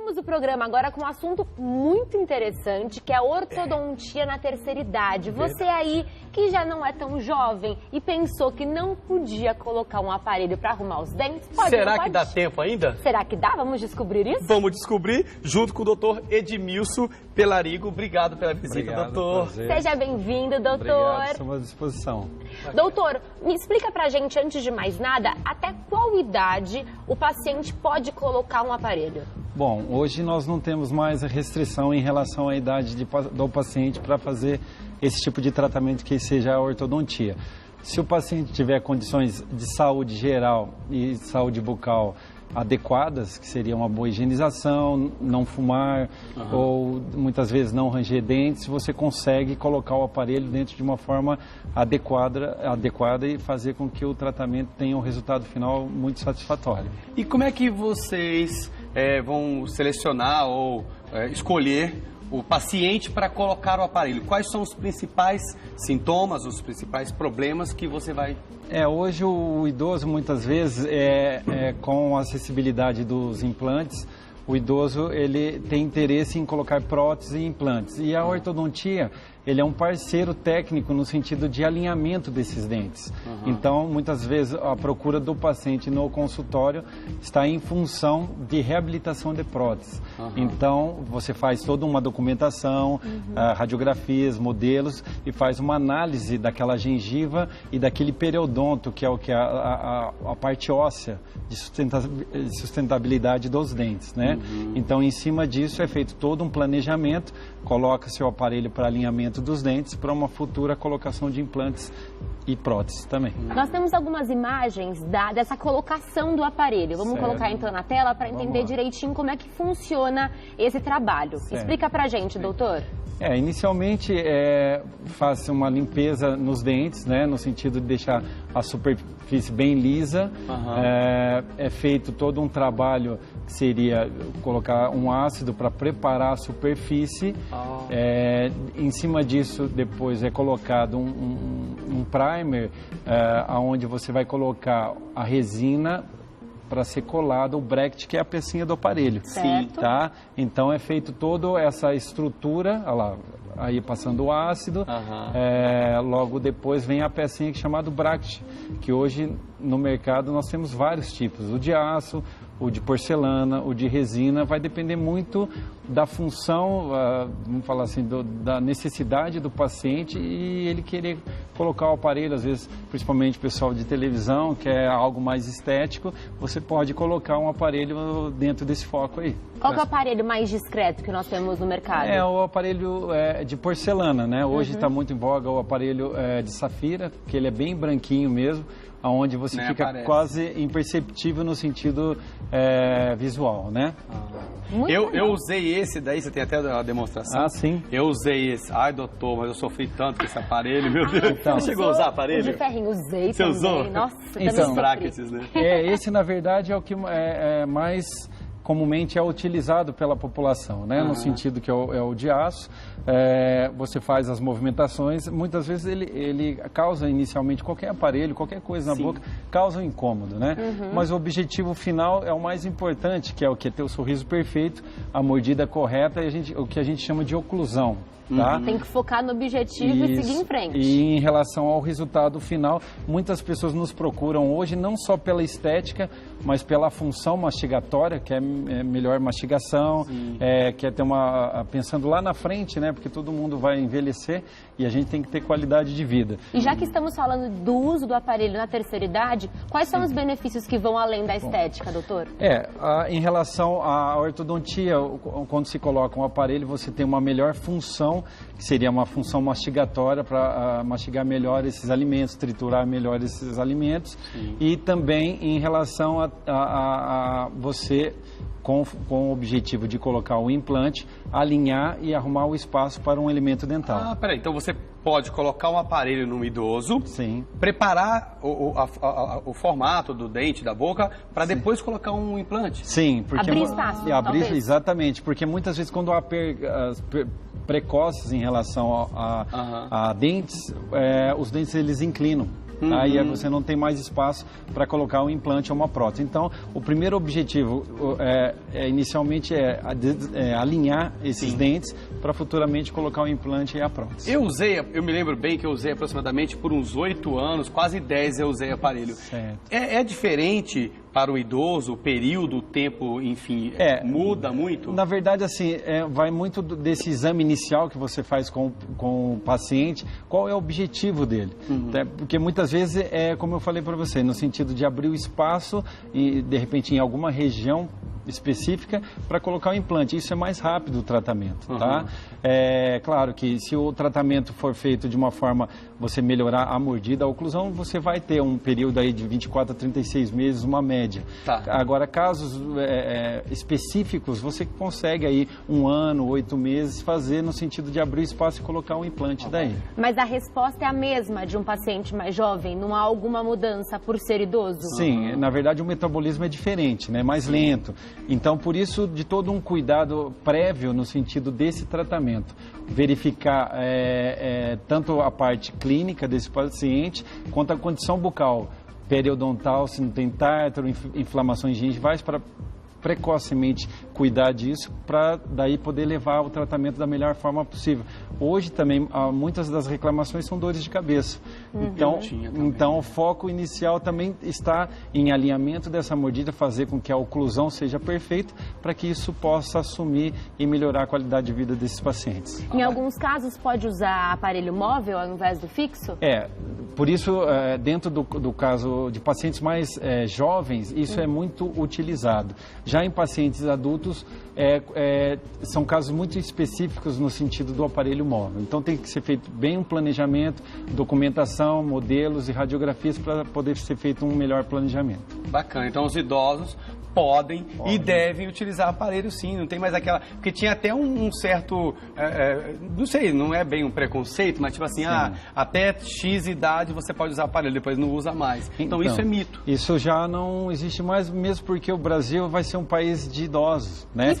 Abrimos o programa agora com um assunto muito interessante, que é a ortodontia na terceira idade. Você aí que já não é tão jovem e pensou que não podia colocar um aparelho para arrumar os dentes, pode. Será que dá tempo ainda? Será que dá? Vamos descobrir isso? Vamos descobrir junto com o doutor Edmilson Pelarigo. Obrigado pela visita, Obrigado, doutor. prazer. Seja bem-vindo, doutor. Obrigado, estamos à disposição. Doutor, me explica pra gente, antes de mais nada, até qual idade o paciente pode colocar um aparelho? Bom, hoje nós não temos mais restrição em relação à idade do paciente para fazer esse tipo de tratamento que seja a ortodontia. Se o paciente tiver condições de saúde geral e saúde bucal adequadas, que seria uma boa higienização, não fumar ou muitas vezes não ranger dentes, você consegue colocar o aparelho dentro de uma forma adequada e fazer com que o tratamento tenha um resultado final muito satisfatório. E como é que vocês vão selecionar ou escolher o paciente para colocar o aparelho? Quais são os principais sintomas, os principais problemas que você vai... Hoje o idoso muitas vezes, com a acessibilidade dos implantes, o idoso ele tem interesse em colocar próteses e implantes. E a ortodontia, ele é um parceiro técnico no sentido de alinhamento desses dentes. Então, muitas vezes, a procura do paciente no consultório está em função de reabilitação de próteses. Então, você faz toda uma documentação, radiografias, modelos, e faz uma análise daquela gengiva e daquele periodonto, que é o que a parte óssea de sustentabilidade dos dentes, né? Então, em cima disso, é feito todo um planejamento, coloca-se o aparelho para alinhamento dos dentes para uma futura colocação de implantes e próteses também. Nós temos algumas imagens dessa colocação do aparelho. Vamos colocar então na tela para entender direitinho como é que funciona esse trabalho. Explica pra gente, doutor. Inicialmente faz uma limpeza nos dentes, né, no sentido de deixar a superfície bem lisa. É feito todo um trabalho que seria colocar um ácido para preparar a superfície. Em cima disso, depois é colocado um primer, onde você vai colocar a resina para ser colado o bracket, que é a pecinha do aparelho. Certo. Tá? Então é feito toda essa estrutura, olha lá, aí passando o ácido, logo depois vem a pecinha que é chamada bracket, que hoje no mercado nós temos vários tipos, o de aço, o de porcelana, o de resina, vai depender muito da função, vamos falar assim, da necessidade do paciente e ele querer colocar o aparelho, às vezes, principalmente o pessoal de televisão, que é algo mais estético, você pode colocar um aparelho dentro desse foco aí. Qual que é o aparelho mais discreto que nós temos no mercado? É o aparelho de porcelana, né? Hoje está muito em voga o aparelho de safira, que ele é bem branquinho mesmo, onde você fica quase imperceptível no sentido visual, né? Eu usei esse daí, você tem até a demonstração. Sim. Eu usei esse. Ai, doutor, mas eu sofri tanto com esse aparelho, meu Deus. Então, você chegou a usar aparelho? De ferrinho, usei Você também. usou? Nossa, Esses brackets, né? Esse, na verdade, é o que mais comumente é utilizado pela população, né? No sentido que é o de aço, você faz as movimentações, muitas vezes ele causa inicialmente qualquer aparelho, qualquer coisa na boca, causa um incômodo, né? Mas o objetivo final é o mais importante, que é o que? Ter o sorriso perfeito, a mordida correta e o que a gente chama de oclusão. Tá? Tem que focar no objetivo e seguir em frente. E em relação ao resultado final, muitas pessoas nos procuram hoje não só pela estética, mas pela função mastigatória, que é melhor mastigação, quer ter pensando lá na frente, né? Porque todo mundo vai envelhecer e a gente tem que ter qualidade de vida. E já que estamos falando do uso do aparelho na terceira idade, quais são os benefícios que vão além da estética, doutor? Em relação à ortodontia, quando se coloca um aparelho, você tem uma melhor função, que seria uma função mastigatória para mastigar melhor esses alimentos, triturar melhor esses alimentos. E também em relação a você, com o objetivo de colocar o implante, alinhar e arrumar o espaço para um elemento dental. Peraí, então você pode colocar um aparelho no idoso, preparar o formato do dente, da boca, para depois colocar um implante? Sim, porque abrir espaço, exatamente, porque muitas vezes quando há precoces em relação a dentes, os dentes eles inclinam. tá? E aí você não tem mais espaço para colocar um implante ou uma prótese. Então, o primeiro objetivo inicialmente é alinhar esses dentes para futuramente colocar o implante e a prótese. Eu me lembro bem que eu usei aproximadamente por uns 8 anos, quase 10 eu usei aparelho. Certo. É diferente para o idoso, o período, o tempo, enfim, muda muito? Na verdade, assim, vai muito desse exame inicial que você faz com o paciente, qual é o objetivo dele. Porque muitas vezes como eu falei para você, no sentido de abrir o espaço e, de repente, em alguma região específica para colocar o implante. Isso é mais rápido o tratamento, tá? Claro que se o tratamento for feito de uma forma você melhorar a mordida, a oclusão, você vai ter um período aí de 24 a 36 meses, uma média. Tá. Agora, casos específicos, você consegue aí 1 ano, 8 meses fazer no sentido de abrir o espaço e colocar um implante daí. Mas a resposta é a mesma de um paciente mais jovem? Não há alguma mudança por ser idoso? Sim, na verdade o metabolismo é diferente, né? Mais lento. Então, por isso, de todo um cuidado prévio no sentido desse tratamento. Verificar tanto a parte clínica desse paciente, quanto a condição bucal, periodontal, se não tem tártaro, inflamações gengivais, para precocemente cuidar disso, para daí poder levar o tratamento da melhor forma possível. Hoje também, muitas das reclamações são dores de cabeça. Então, o foco inicial também está em alinhamento dessa mordida, fazer com que a oclusão seja perfeita, para que isso possa assumir e melhorar a qualidade de vida desses pacientes. Em alguns casos, pode usar aparelho móvel ao invés do fixo? Por isso, dentro do caso de pacientes mais jovens, isso é muito utilizado. Já em pacientes adultos, são casos muito específicos no sentido do aparelho móvel. Então, tem que ser feito bem um planejamento, documentação, modelos e radiografias para poder ser feito um melhor planejamento. Bacana. Então, os idosos podem e devem utilizar aparelho, sim. Não tem mais aquela... Porque tinha até um certo... não sei, não é bem um preconceito, mas tipo assim, até X idade você pode usar aparelho, depois não usa mais. Então isso é mito. Isso já não existe mais, mesmo porque o Brasil vai ser um país de idosos, né?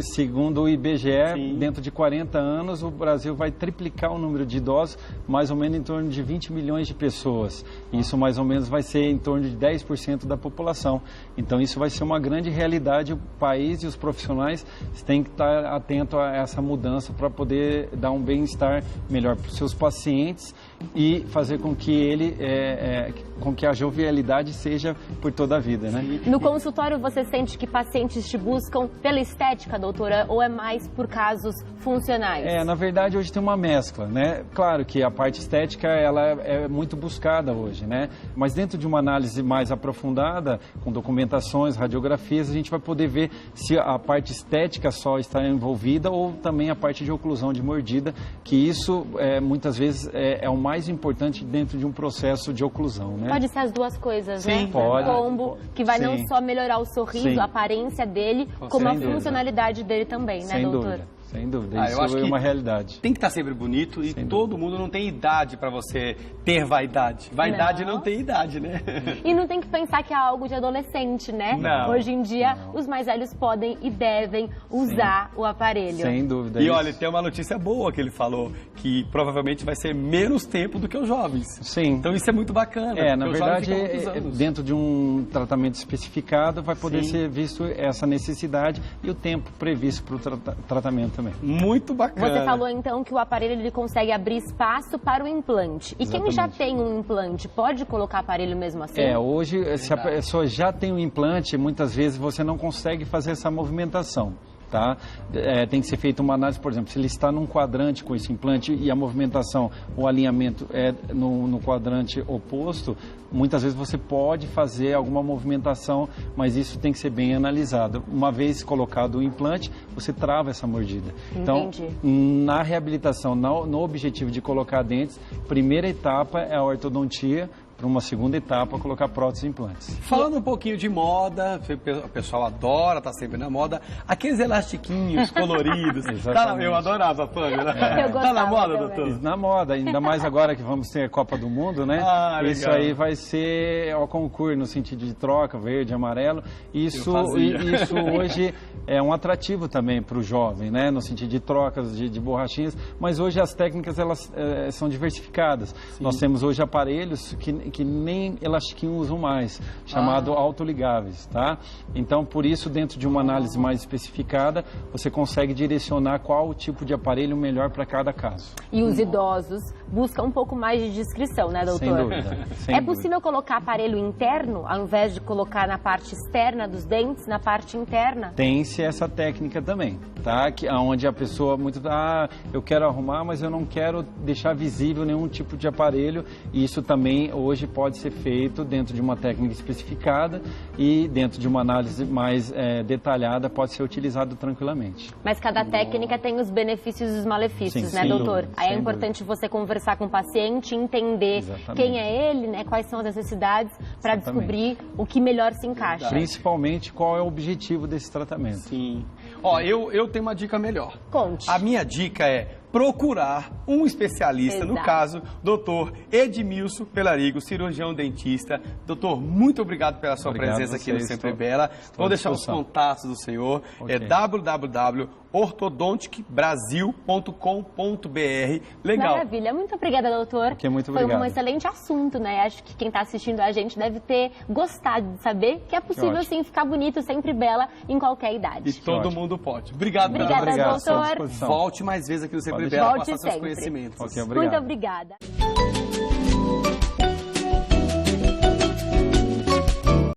Segundo o IBGE, dentro de 40 anos, o Brasil vai triplicar o número de idosos, mais ou menos em torno de 20 milhões de pessoas. Isso mais ou menos vai ser em torno de 10% da população. Então isso vai ser uma grande realidade. O país e os profissionais têm que estar atentos a essa mudança para poder dar um bem-estar melhor para os seus pacientes e fazer com que com que a jovialidade seja por toda a vida, né? No consultório, você sente que pacientes te buscam pela estética, doutora, ou é mais por casos funcionais? Na verdade, hoje tem uma mescla, né? Claro que a parte estética, ela é muito buscada hoje, né? Mas dentro de uma análise mais aprofundada, com documentações, radiografias, a gente vai poder ver se a parte estética só está envolvida ou também a parte de oclusão de mordida, que isso, muitas vezes, é o mais importante dentro de um processo de oclusão, né? Pode ser as duas coisas, né? Sim, pode. Um combo que vai não só melhorar o sorriso, a aparência dele, como a funcionalidade dele também, né, doutora? Sem dúvida, isso eu acho é que uma realidade. Tem que estar sempre bonito e todo mundo não tem idade para você ter vaidade. Vaidade não tem idade, né? E não tem que pensar que é algo de adolescente, né? Não. Hoje em dia, os mais velhos podem e devem usar o aparelho. Sem dúvida. E olha, tem uma notícia boa que ele falou, que provavelmente vai ser menos tempo do que os jovens. Sim. Então isso é muito bacana. Na verdade, dentro de um tratamento especificado, vai poder ser visto essa necessidade e o tempo previsto para o tratamento também. Muito bacana. Você falou então que o aparelho ele consegue abrir espaço para o implante. E quem já tem um implante pode colocar aparelho mesmo assim? Hoje, se a pessoa já tem um implante, muitas vezes você não consegue fazer essa movimentação. Tá? Tem que ser feita uma análise, por exemplo, se ele está num quadrante com esse implante e a movimentação, o alinhamento é no quadrante oposto, muitas vezes você pode fazer alguma movimentação, mas isso tem que ser bem analisado. Uma vez colocado o implante, você trava essa mordida. Entendi. Então, na reabilitação, no objetivo de colocar dentes, primeira etapa é a ortodontia, para uma segunda etapa, colocar próteses e implantes. Falando um pouquinho de moda, o pessoal adora, tá sempre na moda, aqueles elastiquinhos coloridos. Eu adorava, Pamela. Tá na moda, doutor? Na moda, ainda mais agora que vamos ter a Copa do Mundo, né? Isso aí vai ser ao concurso, no sentido de troca, verde, amarelo. Isso hoje é um atrativo também para o jovem, né? No sentido de trocas de borrachinhas, mas hoje as técnicas elas são diversificadas. Sim. Nós temos hoje aparelhos que que nem elastiquinho usam mais, chamado autoligáveis, tá? Então, por isso, dentro de uma análise mais especificada, você consegue direcionar qual o tipo de aparelho melhor para cada caso. E os idosos buscam um pouco mais de discrição, né, doutor? Sem dúvida. É possível colocar aparelho interno, ao invés de colocar na parte externa dos dentes, na parte interna? Tem-se essa técnica também, tá? Que onde a pessoa eu quero arrumar, mas eu não quero deixar visível nenhum tipo de aparelho. E isso também hoje pode ser feito dentro de uma técnica especificada e dentro de uma análise mais detalhada pode ser utilizado tranquilamente. Mas cada técnica tem os benefícios e os malefícios, Sim, né, sem doutor? dúvida, Aí é sem importante você conversar com o paciente, entender quem é ele, né, quais são as necessidades, para descobrir o que melhor se encaixa. Principalmente qual é o objetivo desse tratamento. Sim. Ó, eu tenho uma dica melhor. Conte. A minha dica é procurar um especialista, no caso, doutor Edmilson Pelarigo, cirurgião dentista. Doutor, muito obrigado pela sua presença aqui no Sempre Bela. Vou deixar os contatos do senhor, é www.ortodonticbrasil.com.br. Legal. Maravilha, muito obrigada, doutor. Muito Foi obrigado. um excelente assunto, né? Acho que quem está assistindo a gente deve ter gostado de saber que é possível, sim, ficar bonito, sempre bela, em qualquer idade. E todo mundo pode. Obrigado, Obrigada, doutor. Volte mais vezes aqui no Sempre Bela, Volte passar seus sempre. conhecimentos. Obrigado. Muito obrigada.